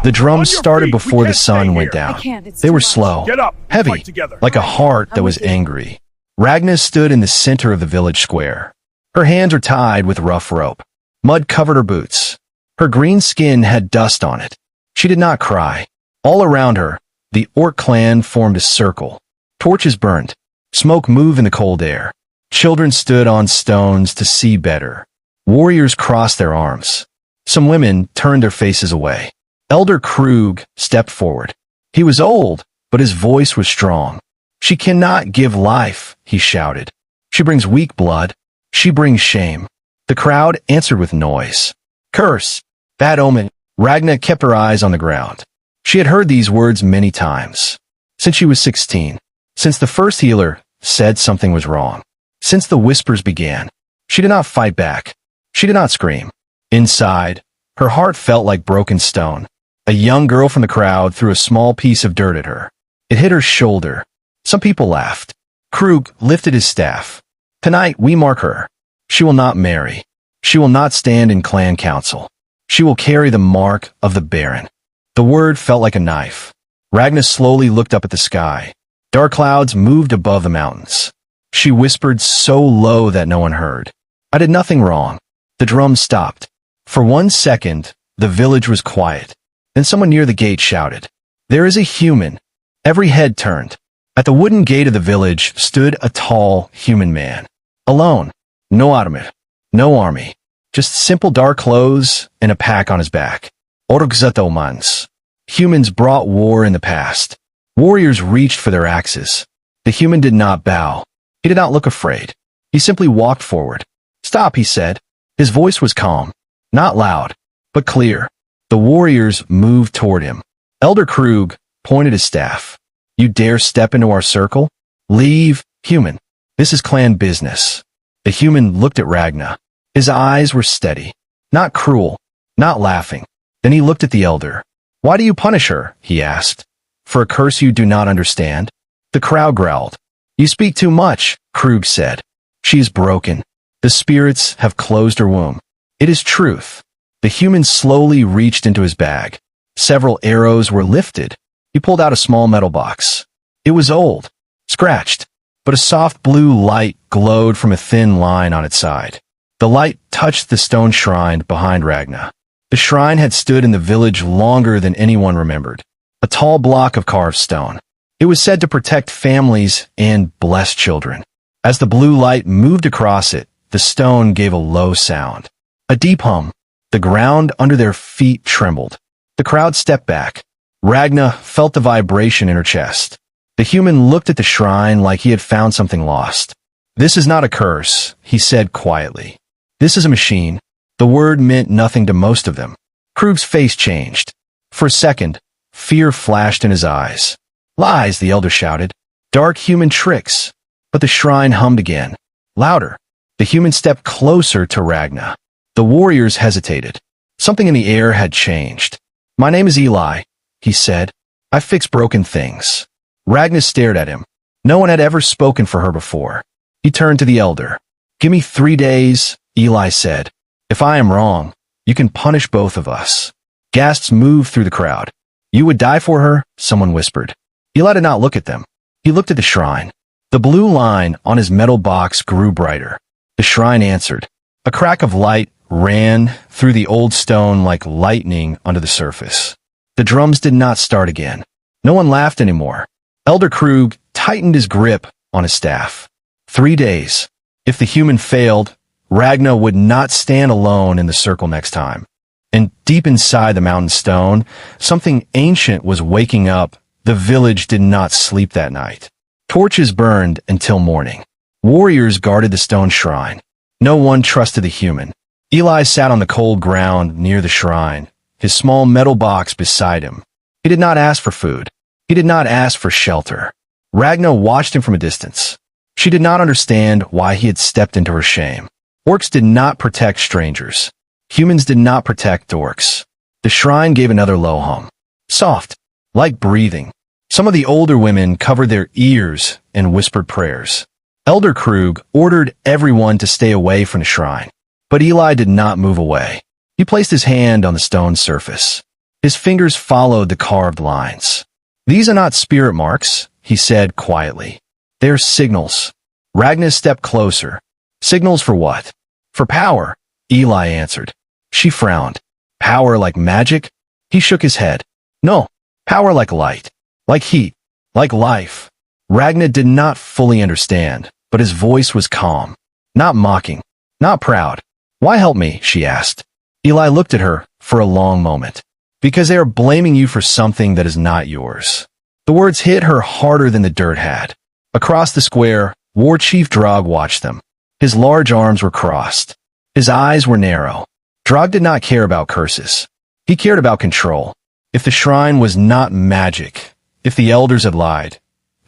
The drums started before the sun went down. They were slow, heavy, like a heart that was angry. Ragna stood in the center of the village square. Her hands were tied with rough rope. Mud covered her boots. Her green skin had dust on it. She did not cry. All around her, the orc clan formed a circle. Torches burned. Smoke moved in the cold air. Children stood on stones to see better. Warriors crossed their arms. Some women turned their faces away. Elder Krug stepped forward. He was old, but his voice was strong. "She cannot give life," he shouted. "She brings weak blood. She brings shame." The crowd answered with noise. "Curse! Bad omen!" Ragna kept her eyes on the ground. She had heard these words many times. Since she was 16. Since the first healer said something was wrong. Since the whispers began. She did not fight back. She did not scream. Inside, her heart felt like broken stone. A young girl from the crowd threw a small piece of dirt at her. It hit her shoulder. Some people laughed. Krug lifted his staff. "Tonight we mark her. She will not marry. She will not stand in clan council. She will carry the mark of the Baron." The word felt like a knife. Ragna slowly looked up at the sky. Dark clouds moved above the mountains. She whispered so low that no one heard. "I did nothing wrong." The drums stopped. For 1 second, the village was quiet. Then someone near the gate shouted, "There is a human." Every head turned. At the wooden gate of the village stood a tall, human man. Alone. No armor. No army. Just simple dark clothes and a pack on his back. Orgzatomans. Humans brought war in the past. Warriors reached for their axes. The human did not bow. He did not look afraid. He simply walked forward. "Stop," he said. His voice was calm. Not loud, but clear. The warriors moved toward him. Elder Krug pointed his staff. "You dare step into our circle? Leave, human. This is clan business." The human looked at Ragna. His eyes were steady. Not cruel. Not laughing. Then he looked at the elder. "Why do you punish her?" he asked. "For a curse you do not understand?" The crowd growled. "You speak too much," Krug said. "She is broken. The spirits have closed her womb. It is truth." The human slowly reached into his bag. Several arrows were lifted. He pulled out a small metal box. It was old, scratched, but a soft blue light glowed from a thin line on its side. The light touched the stone shrine behind Ragna. The shrine had stood in the village longer than anyone remembered. A tall block of carved stone. It was said to protect families and bless children. As the blue light moved across it, the stone gave a low sound. A deep hum. The ground under their feet trembled. The crowd stepped back. Ragna felt the vibration in her chest. The human looked at the shrine like he had found something lost. "This is not a curse," he said quietly. "This is a machine." The word meant nothing to most of them. Krug's face changed. For a second, fear flashed in his eyes. "Lies," the elder shouted. "Dark human tricks." But the shrine hummed again. Louder. The human stepped closer to Ragna. The warriors hesitated. Something in the air had changed. "My name is Eli," he said. "I fix broken things." Ragna stared at him. No one had ever spoken for her before. He turned to the elder. "Give me 3 days," Eli said. "If I am wrong, you can punish both of us." Gasps moved through the crowd. "You would die for her?" someone whispered. Eli did not look at them. He looked at the shrine. The blue line on his metal box grew brighter. The shrine answered. A crack of light ran through the old stone like lightning onto the surface. The drums did not start again. No one laughed anymore. Elder Krug tightened his grip on his staff. 3 days. If the human failed, Ragna would not stand alone in the circle next time. And deep inside the mountain stone, something ancient was waking up. The village did not sleep that night. Torches burned until morning. Warriors guarded the stone shrine. No one trusted the human. Eli sat on the cold ground near the shrine, his small metal box beside him. He did not ask for food. He did not ask for shelter. Ragna watched him from a distance. She did not understand why he had stepped into her shame. Orcs did not protect strangers. Humans did not protect orcs. The shrine gave another low hum. Soft, like breathing. Some of the older women covered their ears and whispered prayers. Elder Krug ordered everyone to stay away from the shrine. But Eli did not move away. He placed his hand on the stone surface. His fingers followed the carved lines. "These are not spirit marks," he said quietly. "They're signals." Ragna stepped closer. "Signals for what?" "For power," Eli answered. She frowned. "Power like magic?" He shook his head. "No, power like light, like heat, like life." Ragna did not fully understand, but his voice was calm, not mocking, not proud. "Why help me?" she asked. Eli looked at her for a long moment. "Because they are blaming you for something that is not yours." The words hit her harder than the dirt had. Across the square, War Chief Drog watched them. His large arms were crossed. His eyes were narrow. Drog did not care about curses. He cared about control. If the shrine was not magic, if the elders had lied,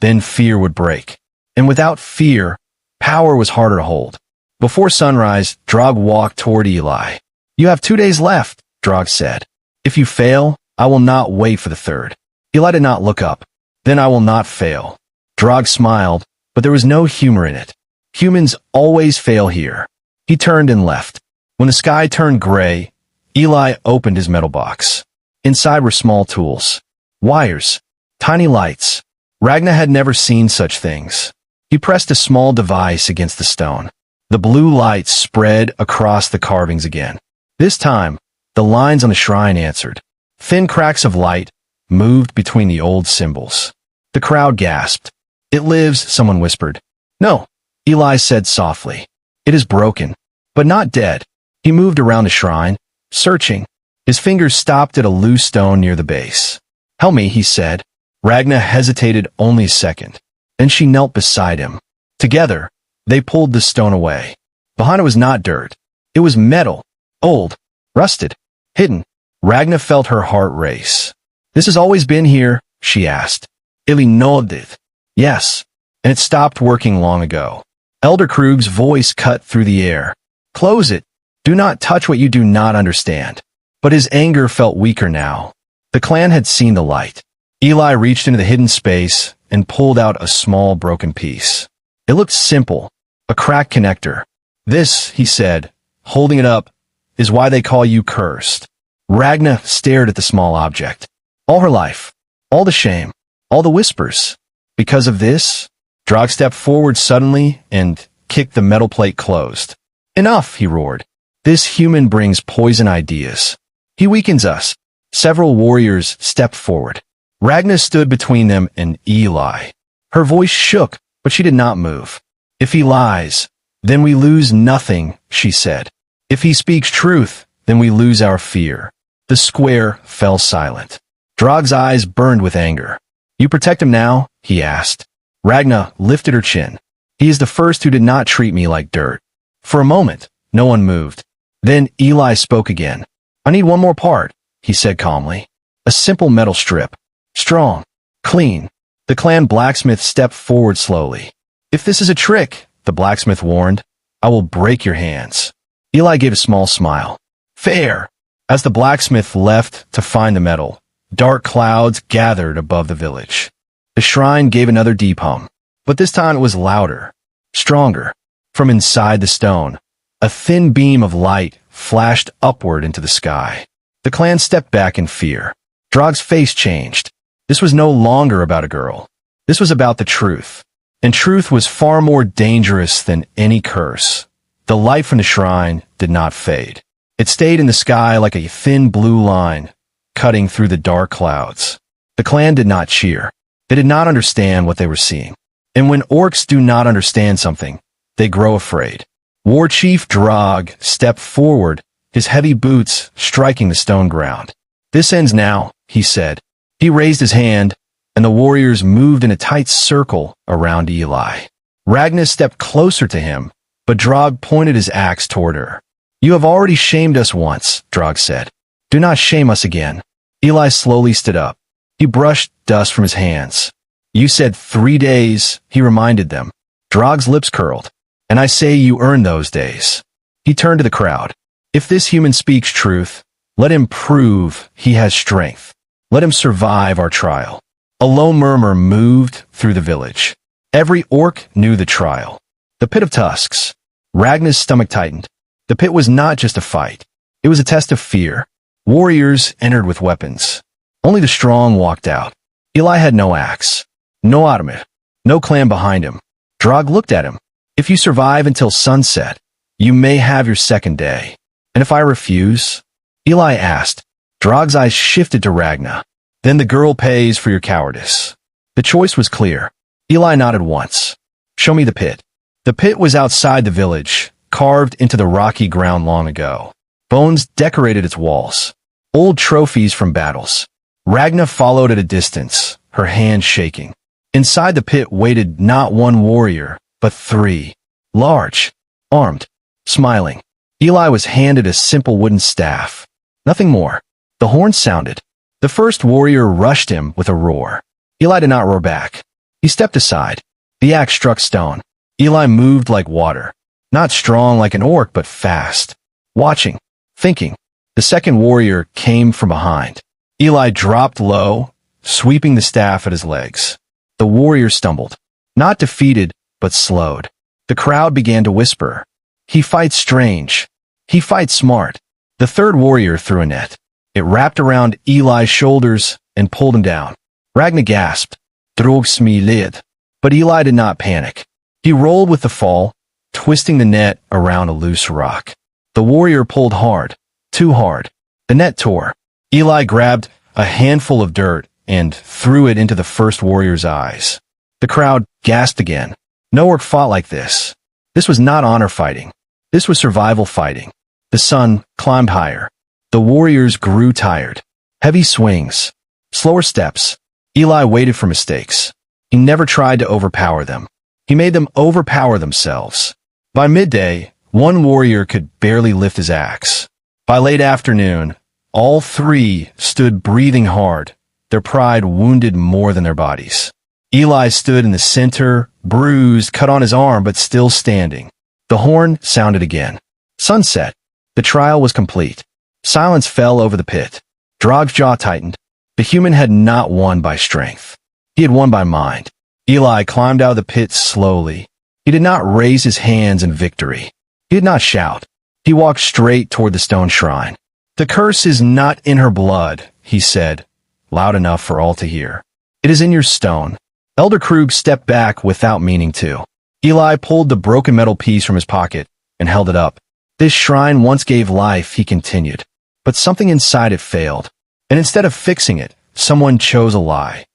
then fear would break. And without fear, power was harder to hold. Before sunrise, Drog walked toward Eli. "You have 2 days left," Drog said. "If you fail, I will not wait for the third." Eli did not look up. "Then I will not fail." Drog smiled, but there was no humor in it. "Humans always fail here." He turned and left. When the sky turned gray, Eli opened his metal box. Inside were small tools, wires, tiny lights. Ragna had never seen such things. He pressed a small device against the stone. The blue light spread across the carvings again. This time, the lines on the shrine answered. Thin cracks of light moved between the old symbols. The crowd gasped. "It lives," someone whispered. "No," Eli said softly. "It is broken, but not dead." He moved around the shrine, searching. His fingers stopped at a loose stone near the base. "Help me," he said. Ragna hesitated only a second. Then she knelt beside him. Together, they pulled the stone away. Behind it was not dirt. It was metal, old, rusted, hidden. Ragna felt her heart race. "This has always been here?" she asked. Ili nodded. "Yes, and it stopped working long ago." Elder Krug's voice cut through the air. "Close it. Do not touch what you do not understand." But his anger felt weaker now. The clan had seen the light. Eli reached into the hidden space and pulled out a small broken piece. It looked simple, a cracked connector. "This," he said, holding it up, "is why they call you cursed." Ragna stared at the small object. All her life, all the shame, all the whispers. Because of this? Drog stepped forward suddenly and kicked the metal plate closed. "Enough," he roared. "This human brings poison ideas. He weakens us." Several warriors stepped forward. Ragna stood between them and Eli. Her voice shook, but she did not move. "If he lies, then we lose nothing," she said. "If he speaks truth, then we lose our fear." The square fell silent. Drog's eyes burned with anger. "You protect him now?" he asked. Ragna lifted her chin. "He is the first who did not treat me like dirt." For a moment, no one moved. Then Eli spoke again. "I need one more part," he said calmly. "A simple metal strip. Strong. Clean." The clan blacksmith stepped forward slowly. "If this is a trick," the blacksmith warned, "I will break your hands." Eli gave a small smile. "Fair." As the blacksmith left to find the metal, dark clouds gathered above the village. The shrine gave another deep hum, but this time it was louder, stronger. From inside the stone, a thin beam of light flashed upward into the sky. The clan stepped back in fear. Drog's face changed. This was no longer about a girl. This was about the truth. And truth was far more dangerous than any curse. The light from the shrine did not fade. It stayed in the sky like a thin blue line, cutting through the dark clouds. The clan did not cheer. They did not understand what they were seeing. And when orcs do not understand something, they grow afraid. War Chief Drog stepped forward, his heavy boots striking the stone ground. "This ends now," he said. He raised his hand, and the warriors moved in a tight circle around Eli. Ragna stepped closer to him, but Drog pointed his axe toward her. "You have already shamed us once," Drog said. "Do not shame us again." Eli slowly stood up. He brushed dust from his hands. "You said 3 days," he reminded them. Drog's lips curled. "And I say you earned those days." He turned to the crowd. "If this human speaks truth, let him prove he has strength. Let him survive our trial." A low murmur moved through the village. Every orc knew the trial. The pit of tusks. Ragna's stomach tightened. The pit was not just a fight. It was a test of fear. Warriors entered with weapons. Only the strong walked out. Eli had no axe, no automat, no clan behind him. Drog looked at him. If you survive until sunset, you may have your second day. And if I refuse? Eli asked. Drog's eyes shifted to Ragna. Then the girl pays for your cowardice. The choice was clear. Eli nodded once. Show me the pit. The pit was outside the village, carved into the rocky ground long ago. Bones decorated its walls. Old trophies from battles. Ragna followed at a distance, her hand shaking. Inside the pit waited not one warrior, but three. Large, armed, smiling. Eli was handed a simple wooden staff. Nothing more. The horn sounded. The first warrior rushed him with a roar. Eli did not roar back. He stepped aside. The axe struck stone. Eli moved like water. Not strong like an orc, but fast. Watching. Thinking. The second warrior came from behind. Eli dropped low, sweeping the staff at his legs. The warrior stumbled. Not defeated, but slowed. The crowd began to whisper. He fights strange. He fights smart. The third warrior threw a net. It wrapped around Eli's shoulders and pulled him down. Ragna gasped. Drogs me lid. But Eli did not panic. He rolled with the fall, twisting the net around a loose rock. The warrior pulled hard. Too hard. The net tore. Eli grabbed a handful of dirt and threw it into the first warrior's eyes. The crowd gasped again. No orc fought like this. This was not honor fighting. This was survival fighting. The sun climbed higher. The warriors grew tired. Heavy swings. Slower steps. Eli waited for mistakes. He never tried to overpower them. He made them overpower themselves. By midday, one warrior could barely lift his axe. By late afternoon, all three stood breathing hard, their pride wounded more than their bodies. Eli stood in the center, bruised, cut on his arm, but still standing. The horn sounded again. Sunset. The trial was complete. Silence fell over the pit. Drog's jaw tightened. The human had not won by strength. He had won by mind. Eli climbed out of the pit slowly. He did not raise his hands in victory. He did not shout. He walked straight toward the stone shrine. The curse is not in her blood, he said, loud enough for all to hear. It is in your stone. Elder Krug stepped back without meaning to. Eli pulled the broken metal piece from his pocket and held it up. This shrine once gave life, he continued. But something inside it failed. And instead of fixing it, someone chose a lie.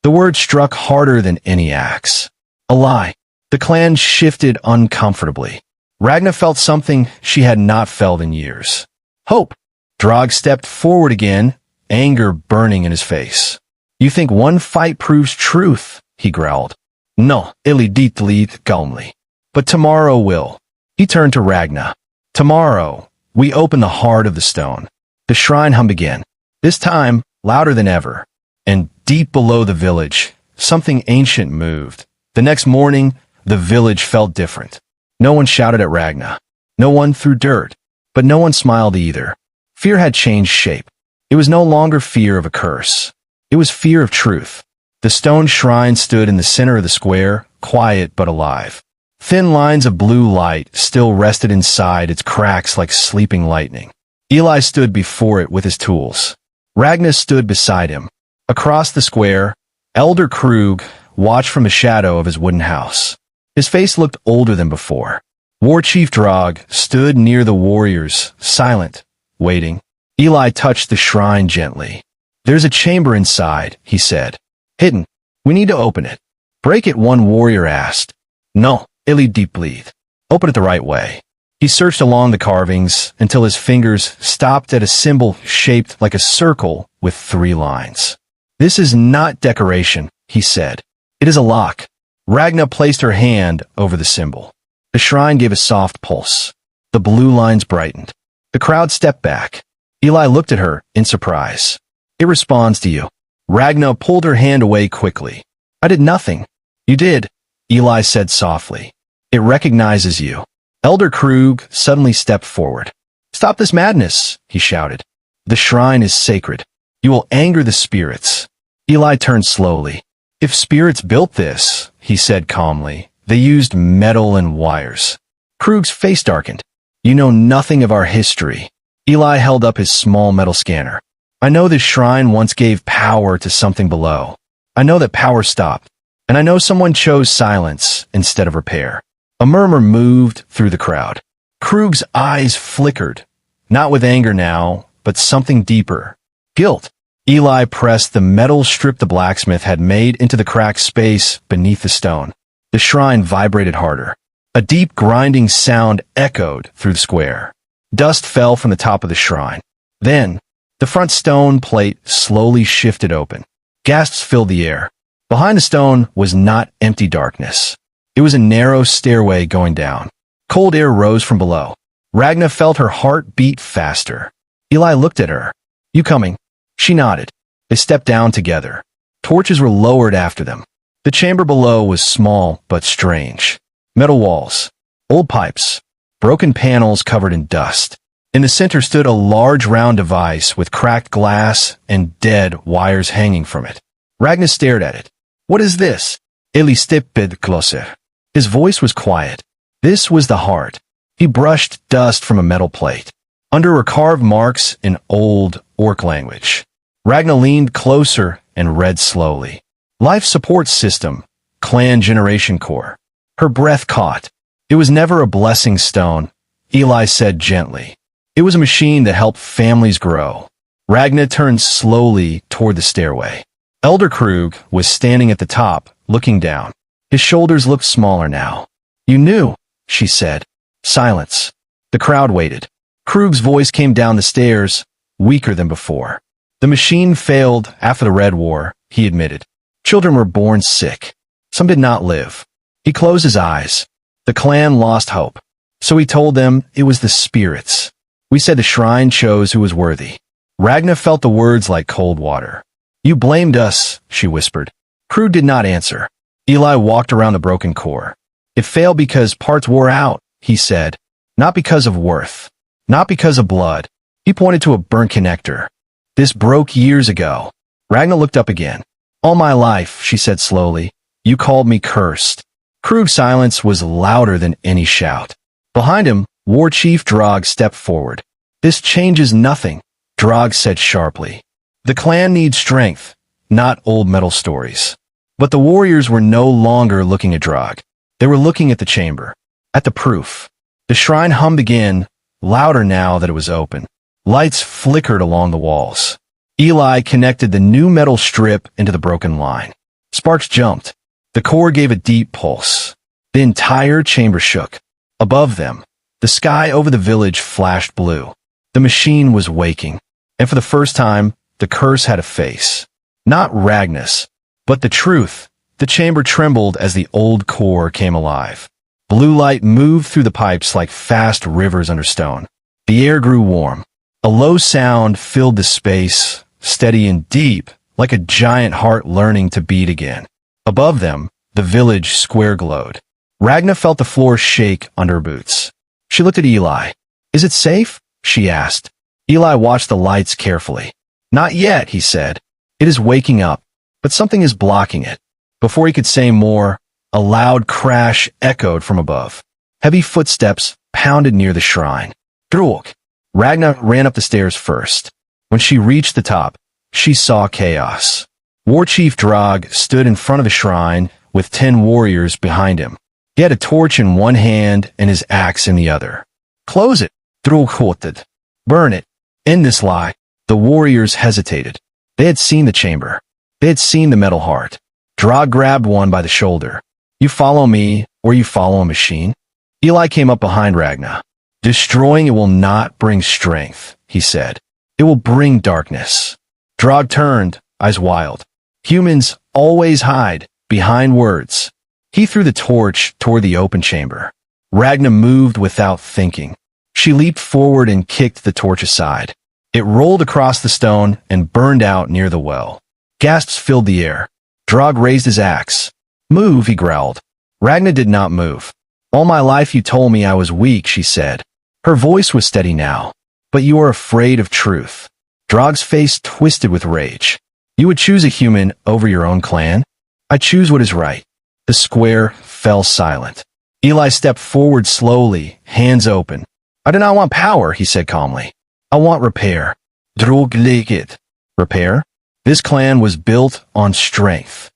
The word struck harder than any axe. A lie. The clan shifted uncomfortably. Ragna felt something she had not felt in years. Hope. Drog stepped forward again, anger burning in his face. You think one fight proves truth, he growled. No, Ili dit lead calmly. But tomorrow will. He turned to Ragna. Tomorrow, we open the heart of the stone. The shrine hummed again. This time, louder than ever. And deep below the village, something ancient moved. The next morning, the village felt different. No one shouted at Ragna. No one threw dirt. But no one smiled either. Fear had changed shape. It was no longer fear of a curse. It was fear of truth. The stone shrine stood in the center of the square, quiet but alive. Thin lines of blue light still rested inside its cracks like sleeping lightning. Eli stood before it with his tools. Ragna stood beside him. Across the square, Elder Krug watched from the shadow of his wooden house. His face looked older than before. War Chief Drog stood near the warriors, silent, waiting. Eli touched the shrine gently. There's a chamber inside, he said. Hidden. We need to open it. Break it, one warrior asked. No, Ili deep bleed. Open it the right way. He searched along the carvings until his fingers stopped at a symbol shaped like a circle with 3 lines. This is not decoration, he said. It is a lock. Ragna placed her hand over the symbol. The shrine gave a soft pulse. The blue lines brightened. The crowd stepped back. Eli looked at her in surprise. It responds to you. Ragna pulled her hand away quickly. I did nothing. You did, Eli said softly. It recognizes you. Elder Krug suddenly stepped forward. Stop this madness, he shouted. The shrine is sacred. You will anger the spirits. Eli turned slowly. If spirits built this, he said calmly, they used metal and wires. Krug's face darkened. You know nothing of our history. Eli held up his small metal scanner. I know this shrine once gave power to something below. I know that power stopped. And I know someone chose silence instead of repair. A murmur moved through the crowd. Krug's eyes flickered, not with anger now, but something deeper. Guilt. Eli pressed the metal strip the blacksmith had made into the cracked space beneath the stone. The shrine vibrated harder. A deep grinding sound echoed through the square. Dust fell from the top of the shrine. Then, the front stone plate slowly shifted open. Gasps filled the air. Behind the stone was not empty darkness. It was a narrow stairway going down. Cold air rose from below. Ragna felt her heart beat faster. Eli looked at her. You coming? She nodded. They stepped down together. Torches were lowered after them. The chamber below was small but strange. Metal walls, old pipes, broken panels covered in dust. In the center stood a large round device with cracked glass and dead wires hanging from it. Ragna stared at it. What is this? Eli stepped closer. His voice was quiet. This was the heart. He brushed dust from a metal plate. Under were carved marks in old orc language. Ragna leaned closer and read slowly. Life support system, clan generation core. Her breath caught. It was never a blessing stone, Eli said gently. It was a machine that helped families grow. Ragna turned slowly toward the stairway. Elder Krug was standing at the top, looking down. His shoulders looked smaller now. You knew, she said. Silence. The crowd waited. Krug's voice came down the stairs, weaker than before. The machine failed after the Red War, he admitted. Children were born sick. Some did not live. He closed his eyes. The clan lost hope. So he told them it was the spirits. We said the shrine chose who was worthy. Ragna felt the words like cold water. You blamed us, she whispered. Krug did not answer. Eli walked around the broken core. It failed because parts wore out, he said. Not because of worth. Not because of blood. He pointed to a burnt connector. This broke years ago. Ragna looked up again. All my life, she said slowly, you called me cursed. Krug's silence was louder than any shout. Behind him, War Chief Drog stepped forward. This changes nothing, Drog said sharply. The clan needs strength, not old metal stories. But the warriors were no longer looking at Drog. They were looking at the chamber, at the proof. The shrine hummed again, louder now that it was open. Lights flickered along the walls. Eli connected the new metal strip into the broken line. Sparks jumped. The core gave a deep pulse. The entire chamber shook. Above them, the sky over the village flashed blue. The machine was waking. And for the first time, the curse had a face. Not Ragna's, but the truth. The chamber trembled as the old core came alive. Blue light moved through the pipes like fast rivers under stone. The air grew warm. A low sound filled the space, steady and deep, like a giant heart learning to beat again. Above them, the village square glowed. Ragna felt the floor shake under her boots. She looked at Eli. Is it safe? She asked. Eli watched the lights carefully. Not yet, he said. It is waking up, but something is blocking it. Before he could say more, a loud crash echoed from above. Heavy footsteps pounded near the shrine. Druk. Ragna ran up the stairs first. When she reached the top, she saw chaos. War Chief Drog stood in front of the shrine with 10 warriors behind him. He had a torch in one hand and his axe in the other. Close it, Drog halted. Burn it. End this lie. The warriors hesitated. They had seen the chamber. They had seen the metal heart. Drog grabbed one by the shoulder. You follow me, or you follow a machine? Eli came up behind Ragna. Destroying it will not bring strength, he said. It will bring darkness. Drog turned, eyes wild. Humans always hide behind words. He threw the torch toward the open chamber. Ragna moved without thinking. She leaped forward and kicked the torch aside. It rolled across the stone and burned out near the well. Gasps filled the air. Drog raised his axe. Move, he growled. Ragna did not move. All my life you told me I was weak, she said. Her voice was steady now. But you are afraid of truth. Drog's face twisted with rage. You would choose a human over your own clan? I choose what is right. The square fell silent. Eli stepped forward slowly, hands open. I do not want power, he said calmly. I want repair. Drog repair? This clan was built on strength.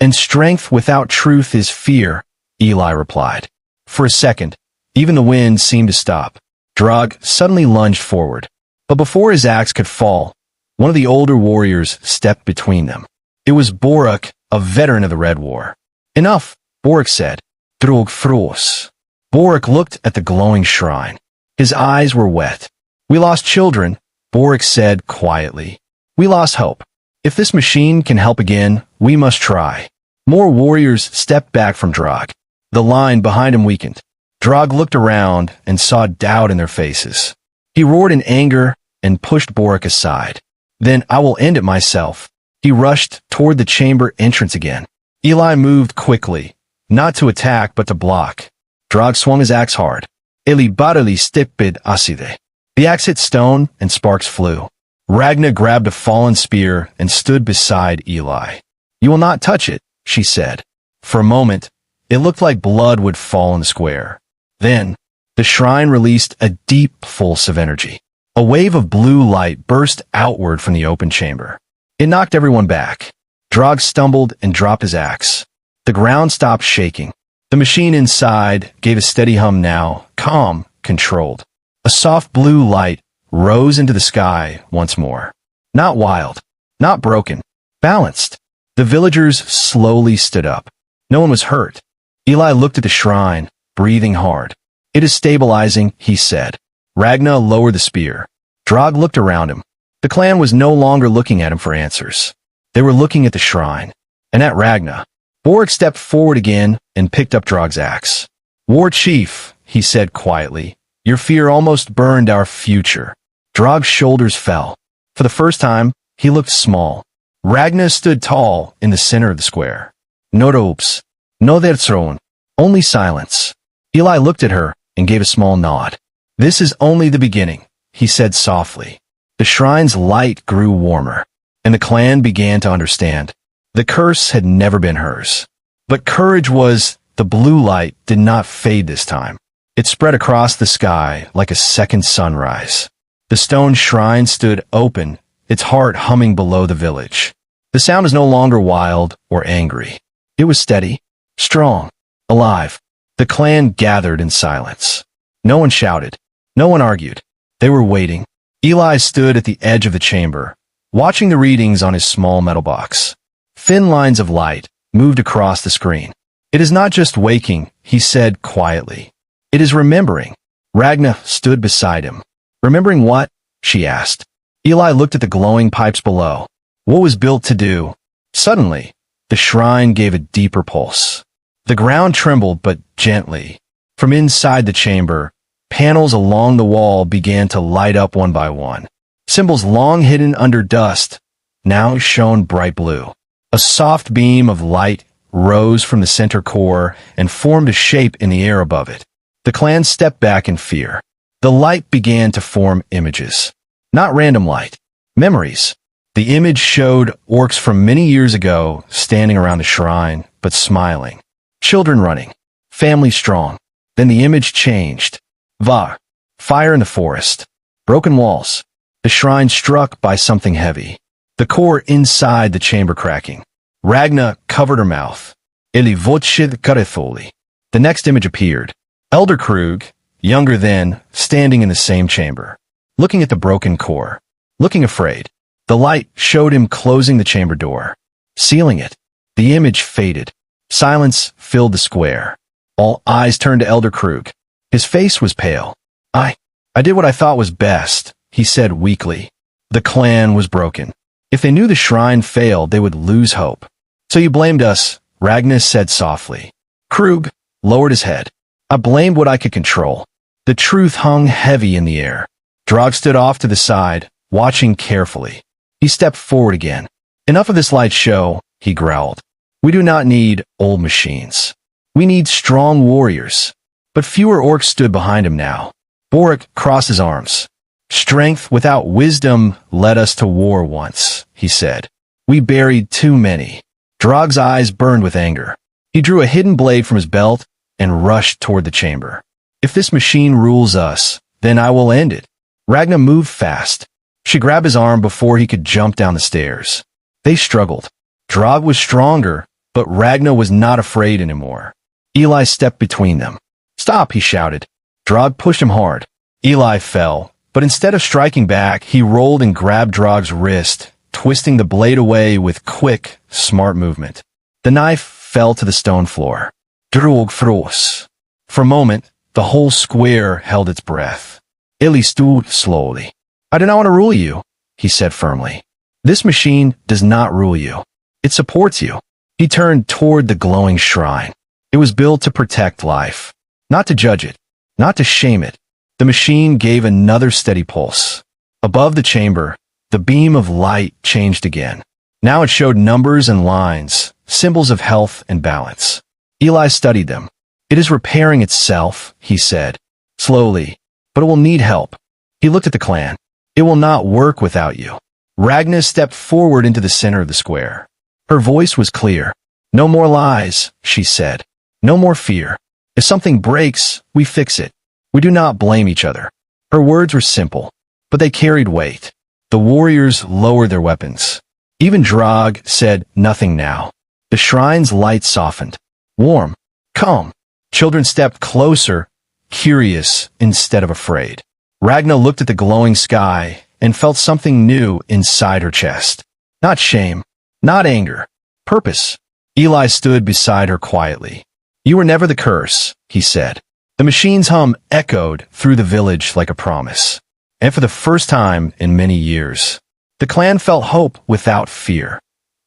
And strength without truth is fear, Eli replied. For a second, even the wind seemed to stop. Drog suddenly lunged forward. But before his axe could fall, one of the older warriors stepped between them. It was Boruk, a veteran of the Red War. Enough, Boruk said. Drog fros. Boruk looked at the glowing shrine. His eyes were wet. We lost children, Boruk said quietly. We lost hope. If this machine can help again, we must try. More warriors stepped back from Drog. The line behind him weakened. Drog looked around and saw doubt in their faces. He roared in anger and pushed Boruk aside. Then I will end it myself. He rushed toward the chamber entrance again. Eli moved quickly, not to attack but to block. Drog swung his axe hard. Eli barely stipid aside. The axe hit stone and sparks flew. Ragna grabbed a fallen spear and stood beside Eli. You will not touch it, she said. For a moment, it looked like blood would fall in the square. Then, the shrine released a deep pulse of energy. A wave of blue light burst outward from the open chamber. It knocked everyone back. Drog stumbled and dropped his axe. The ground stopped shaking. The machine inside gave a steady hum now, calm, controlled. A soft blue light rose into the sky once more. Not wild, not broken, balanced. The villagers slowly stood up. No one was hurt. Eli looked at the shrine, breathing hard. It is stabilizing, he said. Ragna lowered the spear. Drog looked around him. The clan was no longer looking at him for answers. They were looking at the shrine, and at Ragna. Boruk stepped forward again and picked up Drog's axe. War Chief, he said quietly, your fear almost burned our future. Drog's shoulders fell. For the first time, he looked small. Ragna stood tall in the center of the square. No ropes, no throne, only silence. Eli looked at her and gave a small nod. This is only the beginning, he said softly. The shrine's light grew warmer, and the clan began to understand. The curse had never been hers. But courage was, the blue light did not fade this time. It spread across the sky like a second sunrise. The stone shrine stood open, its heart humming below the village. The sound was no longer wild or angry. It was steady, strong, alive. The clan gathered in silence. No one shouted. No one argued. They were waiting. Eli stood at the edge of the chamber, watching the readings on his small metal box. Thin lines of light moved across the screen. It is not just waking, he said quietly. It is remembering. Ragna stood beside him. Remembering what? She asked. Eli looked at the glowing pipes below. What was built to do? Suddenly, the shrine gave a deeper pulse. The ground trembled, but gently. From inside the chamber, panels along the wall began to light up one by one. Symbols long hidden under dust now shone bright blue. A soft beam of light rose from the center core and formed a shape in the air above it. The clan stepped back in fear. The light began to form images. Not random light. Memories. The image showed orcs from many years ago standing around the shrine, but smiling. Children running. Family strong. Then the image changed. Va. Fire in the forest. Broken walls. The shrine struck by something heavy. The core inside the chamber cracking. Ragna covered her mouth. Eli vochid karetholi. The next image appeared. Elder Krug, younger then, standing in the same chamber. Looking at the broken core. Looking afraid. The light showed him closing the chamber door. Sealing it. The image faded. Silence filled the square. All eyes turned to Elder Krug. His face was pale. I did what I thought was best, he said weakly. The clan was broken. If they knew the shrine failed, they would lose hope. So you blamed us, Ragnar said softly. Krug lowered his head. I blamed what I could control. The truth hung heavy in the air. Drog stood off to the side, watching carefully. He stepped forward again. Enough of this light show, he growled. We do not need old machines. We need strong warriors. But fewer orcs stood behind him now. Boruk crossed his arms. Strength without wisdom led us to war once, he said. We buried too many. Drog's eyes burned with anger. He drew a hidden blade from his belt and rushed toward the chamber. If this machine rules us, then I will end it. Ragna moved fast. She grabbed his arm before he could jump down the stairs. They struggled. Drog was stronger, but Ragna was not afraid anymore. Eli stepped between them. "Stop," he shouted. Drog pushed him hard. Eli fell, but instead of striking back, he rolled and grabbed Drog's wrist, twisting the blade away with quick, smart movement. The knife fell to the stone floor. Drog froze. For a moment, the whole square held its breath. Eli stood slowly. "I do not want to rule you," he said firmly. "This machine does not rule you. It supports you." He turned toward the glowing shrine. It was built to protect life, not to judge it, not to shame it. The machine gave another steady pulse. Above the chamber, the beam of light changed again. Now it showed numbers and lines, symbols of health and balance. Eli studied them. "It is repairing itself," he said, slowly, "but it will need help." He looked at the clan. "It will not work without you." Ragna stepped forward into the center of the square. Her voice was clear. "No more lies," she said. "No more fear. If something breaks, we fix it. We do not blame each other." Her words were simple, but they carried weight. The warriors lowered their weapons. Even Drog said nothing now. The shrine's light softened. Warm. Calm. Children stepped closer, curious instead of afraid. Ragna looked at the glowing sky and felt something new inside her chest. Not shame. Not anger. Purpose. Eli stood beside her quietly. "You were never the curse," he said. The machine's hum echoed through the village like a promise. And for the first time in many years, the clan felt hope without fear.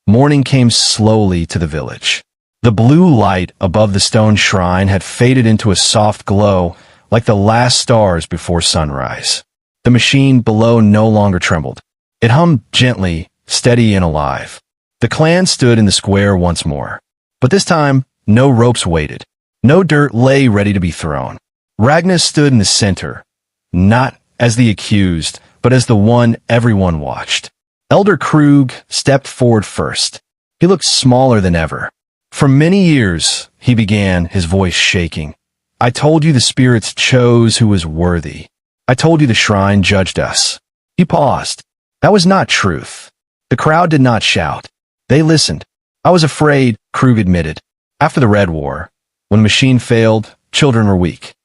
Morning came slowly to the village. The blue light above the stone shrine had faded into a soft glow like the last stars before sunrise. The machine below no longer trembled. It hummed gently, steady and alive. The clan stood in the square once more. But this time, no ropes waited. No dirt lay ready to be thrown. Ragna stood in the center, not as the accused, but as the one everyone watched. Elder Krug stepped forward first. He looked smaller than ever. "For many years," he began, his voice shaking, "I told you the spirits chose who was worthy. I told you the shrine judged us." He paused. That was not truth. The crowd did not shout. They listened. "I was afraid," Krug admitted. "After the Red War, when the machine failed, children were weak.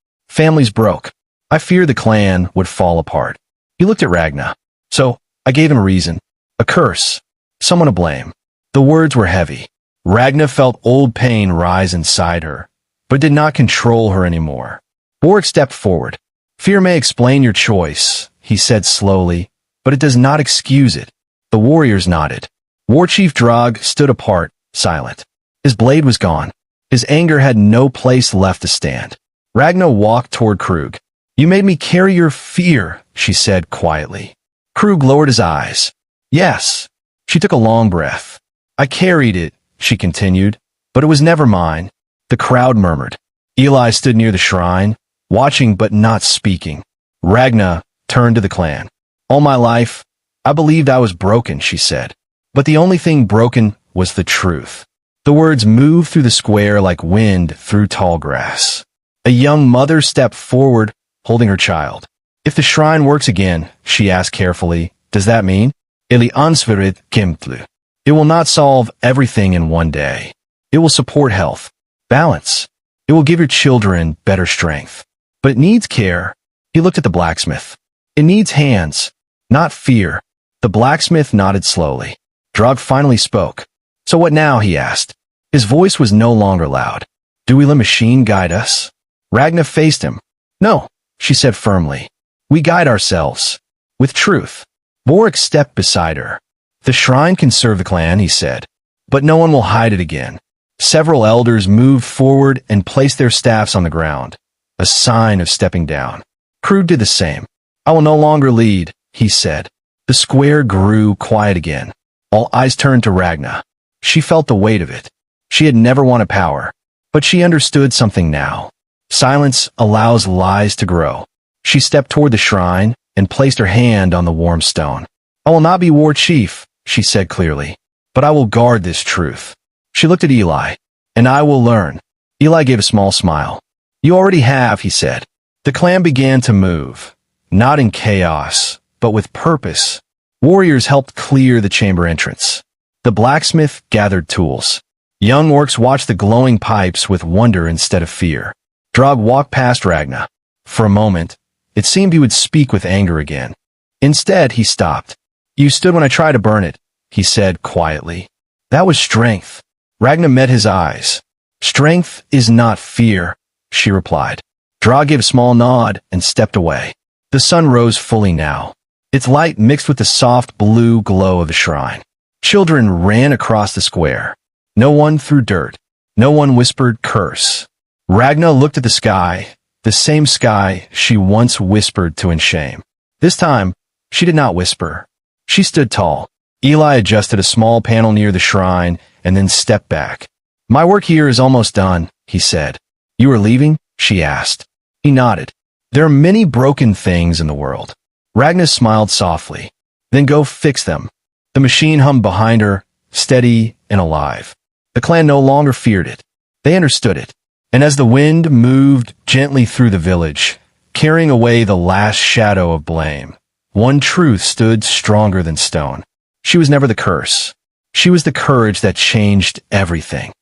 Families broke. I feared the clan would fall apart." He looked at Ragna. "So, I gave him a reason. A curse. Someone to blame." The words were heavy. Ragna felt old pain rise inside her, but did not control her anymore. Boric stepped forward. "Fear may explain your choice," he said slowly, "but it does not excuse it." The warriors nodded. War Chief Drog stood apart, silent. His blade was gone. His anger had no place left to stand. Ragna walked toward Krug. "You made me carry your fear," she said quietly. Krug lowered his eyes. "Yes." She took a long breath. "I carried it," she continued, "but it was never mine." The crowd murmured. Eli stood near the shrine, watching but not speaking. Ragna turned to the clan. "All my life, I believed I was broken," she said. "But the only thing broken was the truth." The words moved through the square like wind through tall grass. A young mother stepped forward, holding her child. "If the shrine works again," she asked carefully, "does that mean? Ili ansvaret kimtlu. It will not solve everything in one day. It will support health, balance. It will give your children better strength. But it needs care." He looked at the blacksmith. "It needs hands, not fear." The blacksmith nodded slowly. Drog finally spoke. "So what now?" he asked. His voice was no longer loud. "Do we let machine guide us?" Ragna faced him. "No," she said firmly. "We guide ourselves. With truth." Boric stepped beside her. "The shrine can serve the clan," he said. "But no one will hide it again." Several elders moved forward and placed their staffs on the ground, a sign of stepping down. Krug did the same. "I will no longer lead," he said. The square grew quiet again. All eyes turned to Ragna. She felt the weight of it. She had never wanted power, but she understood something now. Silence allows lies to grow. She stepped toward the shrine and placed her hand on the warm stone. "I will not be war chief," she said clearly, "but I will guard this truth." She looked at Eli. "And I will learn." Eli gave a small smile. "You already have," he said. The clan began to move. not in chaos, but with purpose. Warriors helped clear the chamber entrance. The blacksmith gathered tools. Young orcs watched the glowing pipes with wonder instead of fear. Drog walked past Ragnar. For a moment, it seemed he would speak with anger again. Instead, he stopped. "You stood when I tried to burn it," he said quietly. "That was strength." Ragnar met his eyes. "Strength is not fear," she replied. Drog gave a small nod and stepped away. The sun rose fully now. Its light mixed with the soft blue glow of the shrine. Children ran across the square. No one threw dirt. No one whispered curse. Ragnar looked at the sky, the same sky she once whispered to in shame. This time, she did not whisper. She stood tall. Eli adjusted a small panel near the shrine and then stepped back. "My work here is almost done," he said. "You are leaving?" she asked. He nodded. "There are many broken things in the world." Ragnar smiled softly. "Then go fix them." The machine hummed behind her, steady and alive. The clan no longer feared it. They understood it. And as the wind moved gently through the village, carrying away the last shadow of blame, one truth stood stronger than stone. She was never the curse. She was the courage that changed everything.